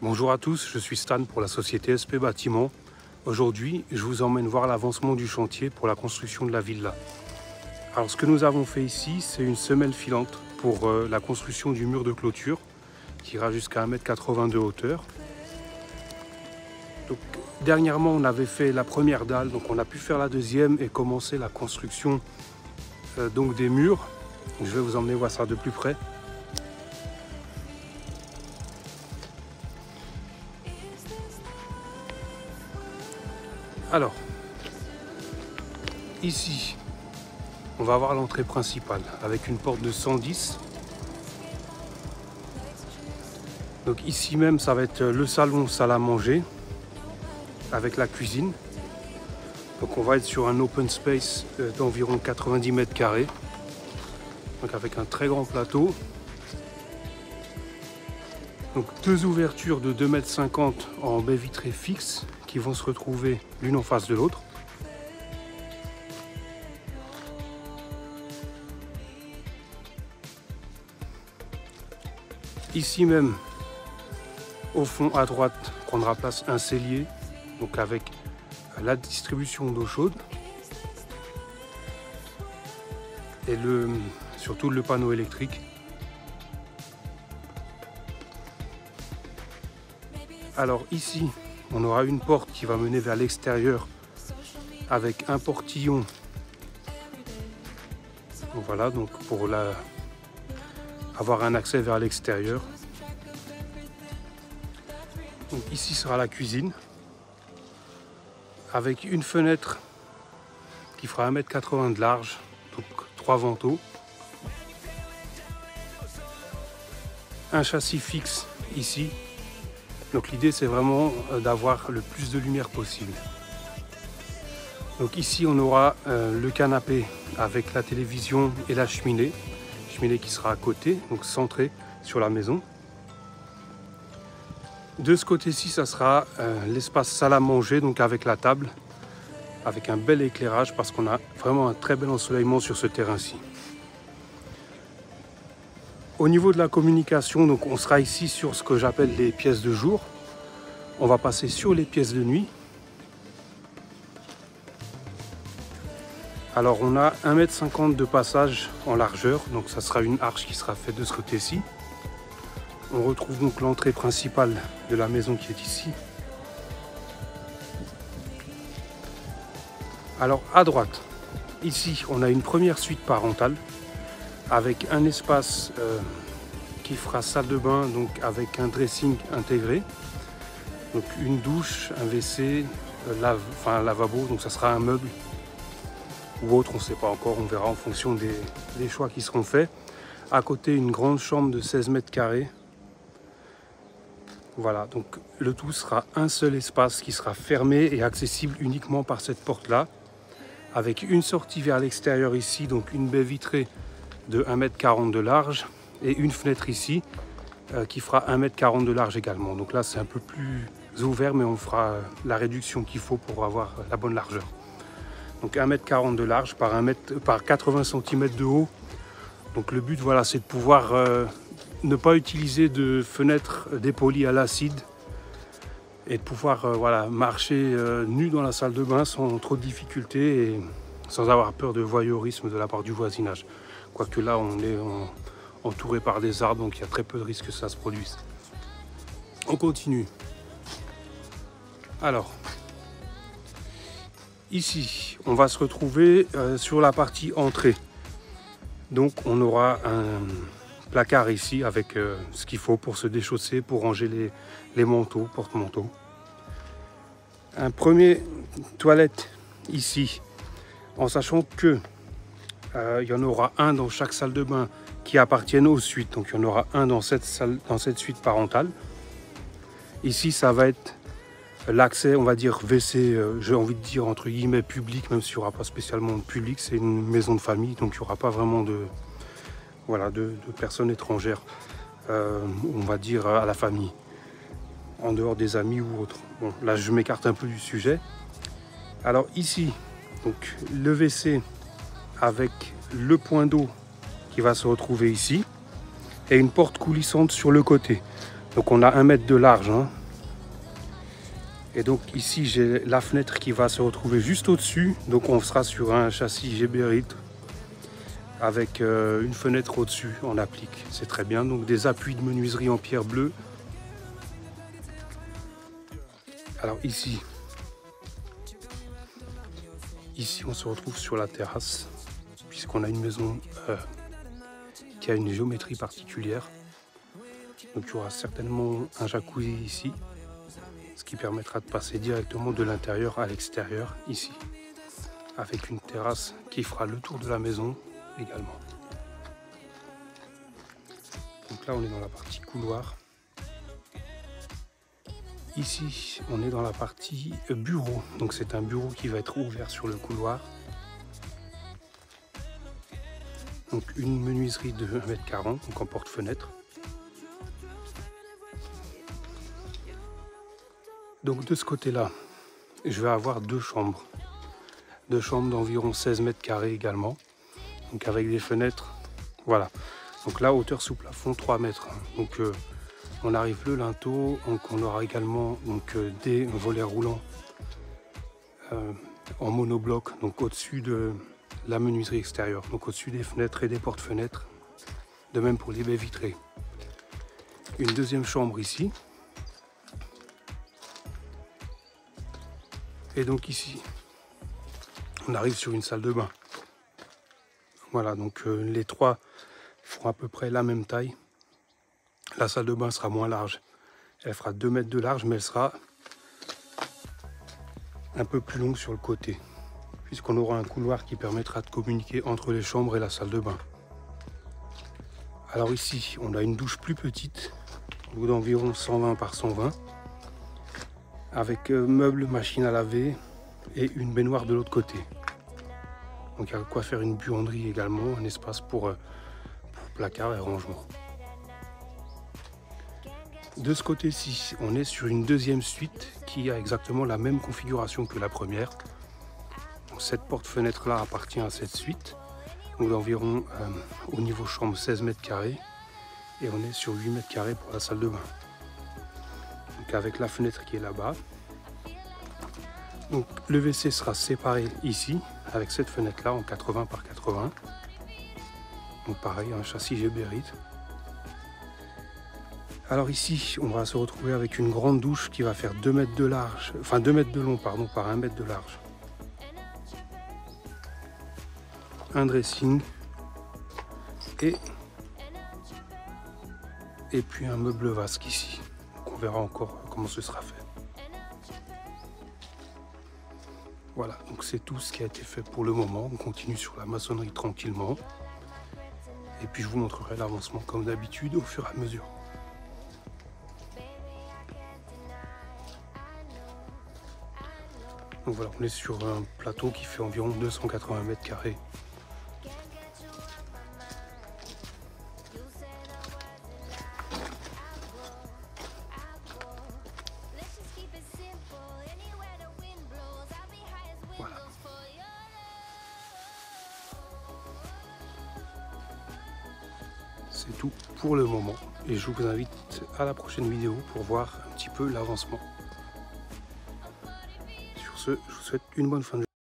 Bonjour à tous, je suis Stan pour la société SP Bâtiment. Aujourd'hui, je vous emmène voir l'avancement du chantier pour la construction de la villa. Alors ce que nous avons fait ici, c'est une semelle filante pour la construction du mur de clôture qui ira jusqu'à 1,80 m de hauteur. Donc, dernièrement, on avait fait la première dalle, donc on a pu faire la deuxième et commencer la construction donc des murs. Je vais vous emmener voir ça de plus près. Alors, ici, on va avoir l'entrée principale avec une porte de 110. Donc ici même, ça va être le salon, salle à manger, avec la cuisine. Donc on va être sur un open space d'environ 90 m². Donc avec un très grand plateau. Donc deux ouvertures de 2,50 m en baie vitrée fixe qui vont se retrouver l'une en face de l'autre. Ici même, au fond à droite, prendra place un cellier, donc avec la distribution d'eau chaude et surtout le panneau électrique. Alors ici, on aura une porte qui va mener vers l'extérieur avec un portillon. Voilà, donc pour avoir un accès vers l'extérieur. Donc ici sera la cuisine avec une fenêtre qui fera 1,80 m de large, donc 3 vantaux. Un châssis fixe ici. Donc l'idée c'est vraiment d'avoir le plus de lumière possible. Donc ici on aura le canapé avec la télévision et la cheminée qui sera à côté, donc centrée sur la maison. De ce côté-ci, ça sera l'espace salle à manger, donc avec la table, avec un bel éclairage parce qu'on a vraiment un très bel ensoleillement sur ce terrain-ci. Au niveau de la communication, donc on sera ici sur ce que j'appelle les pièces de jour. On va passer sur les pièces de nuit. Alors on a 1,50 m de passage en largeur, donc ça sera une arche qui sera faite de ce côté-ci. On retrouve donc l'entrée principale de la maison qui est ici. Alors à droite, ici on a une première suite parentale avec un espace qui fera salle de bain, donc avec un dressing intégré. Donc une douche, un WC, un lavabo, donc ça sera un meuble ou autre, on ne sait pas encore, on verra en fonction des choix qui seront faits. À côté, une grande chambre de 16 m². Voilà, donc le tout sera un seul espace qui sera fermé et accessible uniquement par cette porte-là, avec une sortie vers l'extérieur ici, donc une baie vitrée de 1,40 m de large et une fenêtre ici qui fera 1,40 m de large également. Donc là, c'est un peu plus ouvert, mais on fera la réduction qu'il faut pour avoir la bonne largeur. Donc 1,40 m de large par 80 cm de haut. Donc le but, voilà, c'est de pouvoir ne pas utiliser de fenêtres dépolies à l'acide et de pouvoir voilà, marcher nu dans la salle de bain sans trop de difficultés et sans avoir peur de voyeurisme de la part du voisinage. Quoique là, on est entouré par des arbres, donc il y a très peu de risques que ça se produise. On continue. Alors, ici, on va se retrouver sur la partie entrée. Donc on aura un placard ici avec ce qu'il faut pour se déchausser, pour ranger les manteaux, porte-manteaux. Un premier toilette ici, en sachant que il y en aura un dans chaque salle de bain qui appartiennent aux suites. Donc il y en aura un dans cette suite parentale. Ici, ça va être l'accès, on va dire WC, j'ai envie de dire entre guillemets public, même s'il n'y aura pas spécialement de public, c'est une maison de famille, donc il n'y aura pas vraiment de personnes étrangères, on va dire à la famille, en dehors des amis ou autres. Bon, là je m'écarte un peu du sujet. Alors ici, donc le WC avec le point d'eau qui va se retrouver ici et une porte coulissante sur le côté. Donc on a 1 mètre de large, hein. Et donc ici j'ai la fenêtre qui va se retrouver juste au-dessus. Donc on sera sur un châssis Geberit avec une fenêtre au-dessus en applique. C'est très bien. Donc des appuis de menuiserie en pierre bleue. Alors ici on se retrouve sur la terrasse puisqu'on a une maison qui a une géométrie particulière. Donc il y aura certainement un jacuzzi ici, ce qui permettra de passer directement de l'intérieur à l'extérieur ici, avec une terrasse qui fera le tour de la maison également. Donc là on est dans la partie couloir. Ici on est dans la partie bureau, donc c'est un bureau qui va être ouvert sur le couloir. Donc une menuiserie de 1,40 m, donc en porte-fenêtre. Donc de ce côté-là, je vais avoir deux chambres d'environ 16 mètres carrés également, donc avec des fenêtres, voilà. Donc là, hauteur sous plafond 3 mètres. Donc on arrive le linteau, donc on aura également donc, des volets roulants en monobloc, donc au-dessus de la menuiserie extérieure, donc au-dessus des fenêtres et des porte-fenêtres, de même pour les baies vitrées. Une deuxième chambre ici. Et donc ici, on arrive sur une salle de bain. Voilà, donc les trois font à peu près la même taille. La salle de bain sera moins large. Elle fera 2 mètres de large, mais elle sera un peu plus longue sur le côté, puisqu'on aura un couloir qui permettra de communiquer entre les chambres et la salle de bain. Alors ici, on a une douche plus petite, d'environ 120 par 120. Avec meubles, machine à laver et une baignoire de l'autre côté. Donc il y a de quoi faire une buanderie également, un espace pour placard et rangement. De ce côté-ci, on est sur une deuxième suite qui a exactement la même configuration que la première. Donc, cette porte-fenêtre-là appartient à cette suite, donc d'environ au niveau chambre 16 mètres carrés, et on est sur 8 mètres carrés pour la salle de bain. Donc avec la fenêtre qui est là-bas. Donc le WC sera séparé ici avec cette fenêtre là en 80 par 80. Donc pareil, un châssis Geberit. Alors ici on va se retrouver avec une grande douche qui va faire 2 mètres de large, enfin 2 mètres de long pardon, par 1 mètre de large. Un dressing et puis un meuble vasque ici. On verra encore comment ce sera fait. Voilà, donc c'est tout ce qui a été fait pour le moment. On continue sur la maçonnerie tranquillement. Et puis je vous montrerai l'avancement comme d'habitude au fur et à mesure. Donc voilà, on est sur un plateau qui fait environ 280 mètres carrés. Voilà. C'est tout pour le moment et je vous invite à la prochaine vidéo pour voir un petit peu l'avancement. Sur ce, je vous souhaite une bonne fin de journée.